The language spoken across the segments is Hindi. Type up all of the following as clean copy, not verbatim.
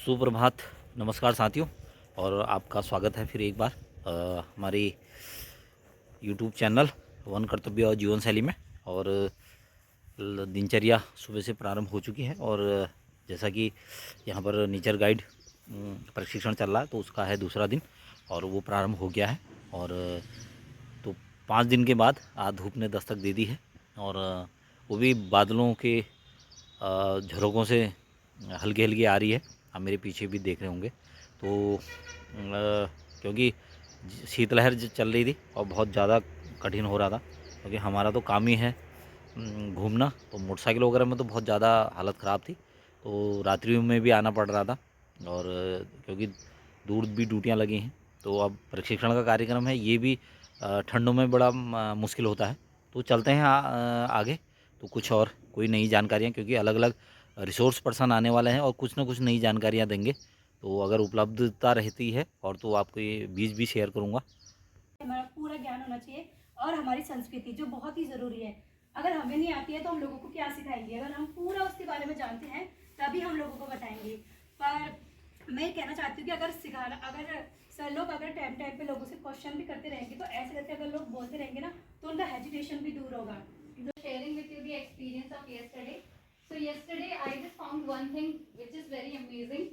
सुप्रभात, नमस्कार साथियों। और आपका स्वागत है फिर एक बार हमारी यूट्यूब चैनल वन कर्तव्य और जीवन शैली में। और दिनचर्या सुबह से प्रारंभ हो चुकी है और जैसा कि यहाँ पर नेचर गाइड प्रशिक्षण चल रहा है तो उसका है दूसरा दिन और वो प्रारंभ हो गया है। और तो 5 दिन के बाद आज धूप ने दस्तक दे दी है और वो भी बादलों के झरोकों से हल्की हल्की आ रही है। आप मेरे पीछे भी देख रहे होंगे तो क्योंकि शीतलहर चल रही थी और बहुत ज़्यादा कठिन हो रहा था क्योंकि हमारा तो काम ही है घूमना। तो मोटरसाइकिल वगैरह में तो बहुत ज़्यादा हालत ख़राब थी तो रात्रियों में भी आना पड़ रहा था। और क्योंकि दूर भी ड्यूटियाँ लगी हैं तो अब प्रशिक्षण का कार्यक्रम है ये भी ठंडों में बड़ा मुश्किल होता है। तो चलते हैं आगे तो कुछ और कोई नई जानकारियाँ क्योंकि अलग अलग रिसोर्स पर्सन आने वाले हैं और कुछ ना कुछ नई जानकारियाँ देंगे। तो अगर उपलब्धता रहती है और तो आपको ये बीज भी शेयर करूँगा। हमारा पूरा ज्ञान होना चाहिए और हमारी संस्कृति जो बहुत ही ज़रूरी है। अगर हमें नहीं आती है तो हम लोगों को क्या सिखाएंगे? अगर हम पूरा उसके बारे में जानते हैं तभी हम लोगों को बताएंगे। पर मैं कहना चाहती हूँ कि अगर सर लोग अगर टाइम टाइम पे लोगों से क्वेश्चन भी करते रहेंगे तो ऐसे करके अगर लोग बोलते रहेंगे ना तो उनका हेजिटेशन भी दूर होगा। Sharing with you the experience of yesterday. So yesterday I just found one thing which is very amazing.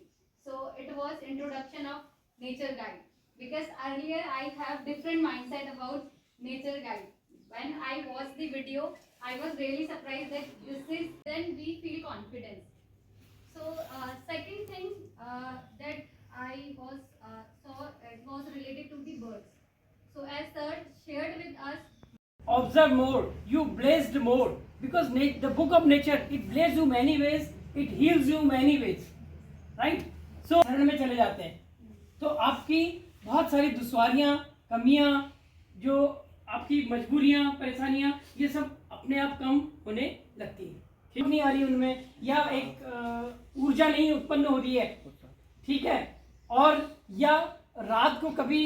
So it was introduction of nature guide, because earlier I have different mindset about nature guide. When I watched the video, I was really surprised that this is then we feel confidence. So second thing that I was saw, it was related to the birds. So as sir shared with us, observe more, you blessed more, because the book of nature, it blesses you many ways, it heals you many ways, right? So शरण में चले जाते हैं तो आपकी बहुत सारी दुश्वारियां, कमियां, जो आपकी मजबूरियां, परेशानियां, ये सब अपने आप कम होने लगती है। ठीक नहीं आ रही उनमें, या एक ऊर्जा नहीं उत्पन्न हो रही है, ठीक है। और या रात को कभी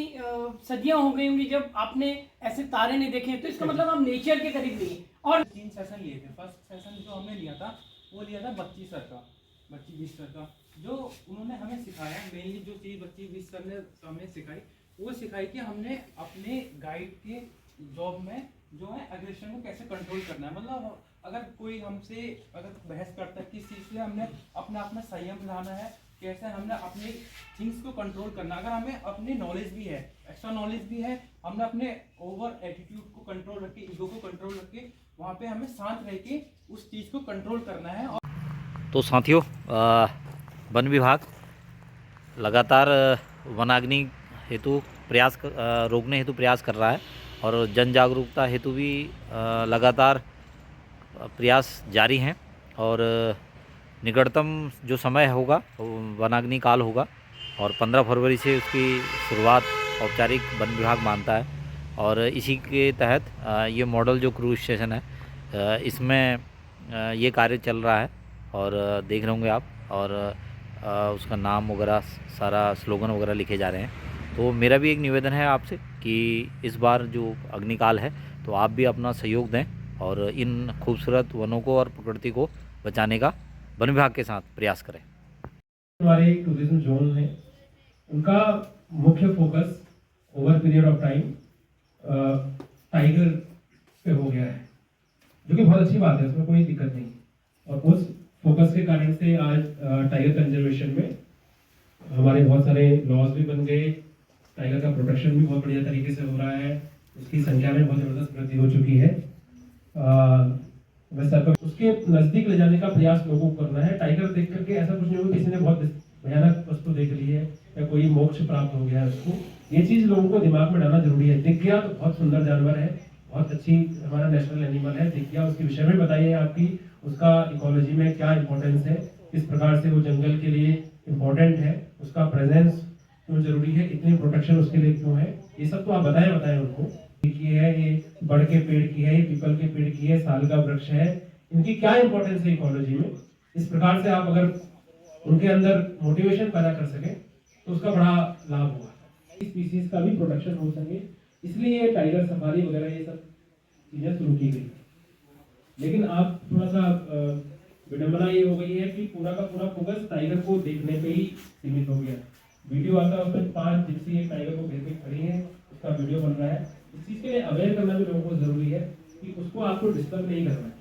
सदियां हो गई होंगी जब आपने ऐसे तारे नहीं देखे, तो इसका मतलब आप नेचर के करीब नहीं है। और 3 सेशन लिए थे। फर्स्ट सेशन जो हमने लिया था वो लिया था बच्ची सर का, बच्ची विश सर का। जो उन्होंने हमें सिखाया, मेनली जो चीज़ बच्ची विश सर ने हमें सिखाई वो सिखाई कि हमने अपने गाइड के जॉब में जो है एग्रेशन को कैसे कंट्रोल करना है। मतलब अगर कोई हमसे अगर बहस करता है किस चीज़ से, हमने अपने आप में संयम लाना है, कैसे हमने अपने थिंग्स को कंट्रोल करना। अगर हमें अपनी नॉलेज भी है, एक्स्ट्रा नॉलेज भी है, हमने अपने ओवर एटीट्यूड को कंट्रोल रख के, ईगो को कंट्रोल रख के, वहाँ पे हमें शांत रह के उस चीज़ को कंट्रोल करना है। तो साथियों वन विभाग लगातार वनाग्नि हेतु रोकने हेतु प्रयास कर रहा है और जन जागरूकता हेतु भी लगातार प्रयास जारी हैं। और निकटतम जो समय होगा वनाग्नि काल होगा और 15 फरवरी से उसकी शुरुआत औपचारिक वन विभाग मानता है। और इसी के तहत ये मॉडल जो क्रूज स्टेशन है इसमें ये कार्य चल रहा है और देख रहे होंगे आप। और उसका नाम वगैरह सारा स्लोगन वगैरह लिखे जा रहे हैं। तो मेरा भी एक निवेदन है आपसे कि इस बार जो अग्निकाल है तो आप भी अपना सहयोग दें और इन खूबसूरत वनों को और प्रकृति को बचाने का वन विभाग के साथ प्रयास करें। हमारे टूरिज्म जोन है, उनका मुख्य focus over period of time tiger पे हो गया है, जो कि बहुत अच्छी बात है, उसमें कोई दिक्कत नहीं। और उस फोकस के कारण से आज टाइगर कंजर्वेशन में हमारे बहुत सारे लॉज भी बन गए, टाइगर का प्रोटेक्शन भी बहुत बढ़िया तरीके से हो रहा है, उसकी संख्या में बहुत ज़बरदस्त वृद्धि हो चुकी है। उसके नज़दीक ले जाने का प्रयास लोगों को करना है। टाइगर देख करके ऐसा कुछ नहीं होगा किसी ने बहुत भयानक वस्तु देख ली है या कोई मोक्ष प्राप्त हो गया है उसको, ये चीज़ लोगों को दिमाग में डालना जरूरी है। दिख गया तो बहुत सुंदर जानवर है, बहुत अच्छी हमारा नेशनल एनिमल है, दिख गया उसके विषय में बताइए आपकी उसका इकोलॉजी में क्या इंपॉर्टेंस है, किस प्रकार से वो जंगल के लिए इम्पोर्टेंट है, उसका प्रेजेंस क्यों जरूरी है, इतनी प्रोटेक्शन उसके लिए क्यों है, ये सब तो आप बताएं उनको। की है, ये बड़ के पेड़ की है, ये पीपल के पेड़ की है, साल का वृक्ष है, इनकी क्या इंपॉर्टेंस है इकोलॉजी में। इस प्रकार से आप अगर उनके अंदर मोटिवेशन पैदा कर सके तो उसका बड़ा लाभ होगा, स्पीसीज का भी प्रोटेक्शन हो सके। इसलिए ये टाइगर सफारी वगैरह ये सब चीजें शुरू की गई। लेकिन आप थोड़ा सा विडंबना ये हो गई है कि पूरा का पूरा फोकस टाइगर को देखने पे ही सीमित हो गया। वीडियो आता है उसमें 5 जिप्सी एक टाइगर को घेर के खड़ी है, उसका वीडियो बन रहा है। इस चीज़ के लिए अवेयर करना भी लोगों को ज़रूरी है कि उसको आपको डिस्टर्ब नहीं करना है।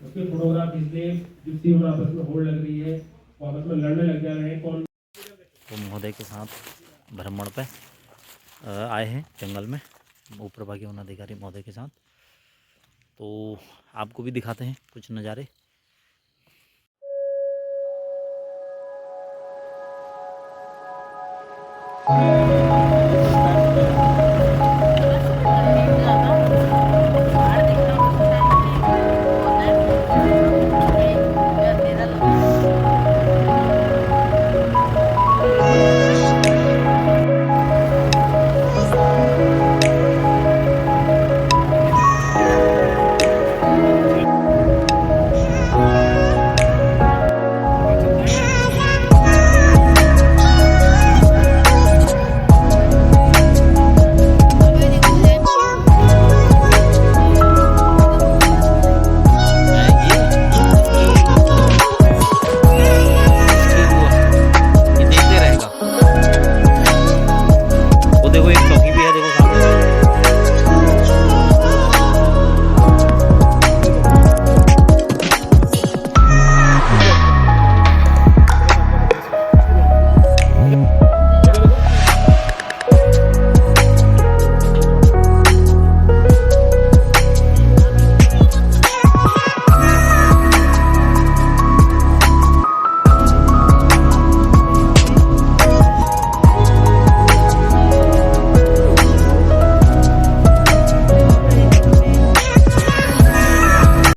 उसके फोटोग्राफ इसलिए जिप्सी में आपस में होड़ लग रही है, वो आपस में लड़ने लग जा रहे हैं, कौन तो महोदय के साथ भ्रमण पे आए हैं जंगल में, ऊपर भाग्य वन अधिकारी महोदय के साथ। तो आपको भी दिखाते हैं कुछ नज़ारे।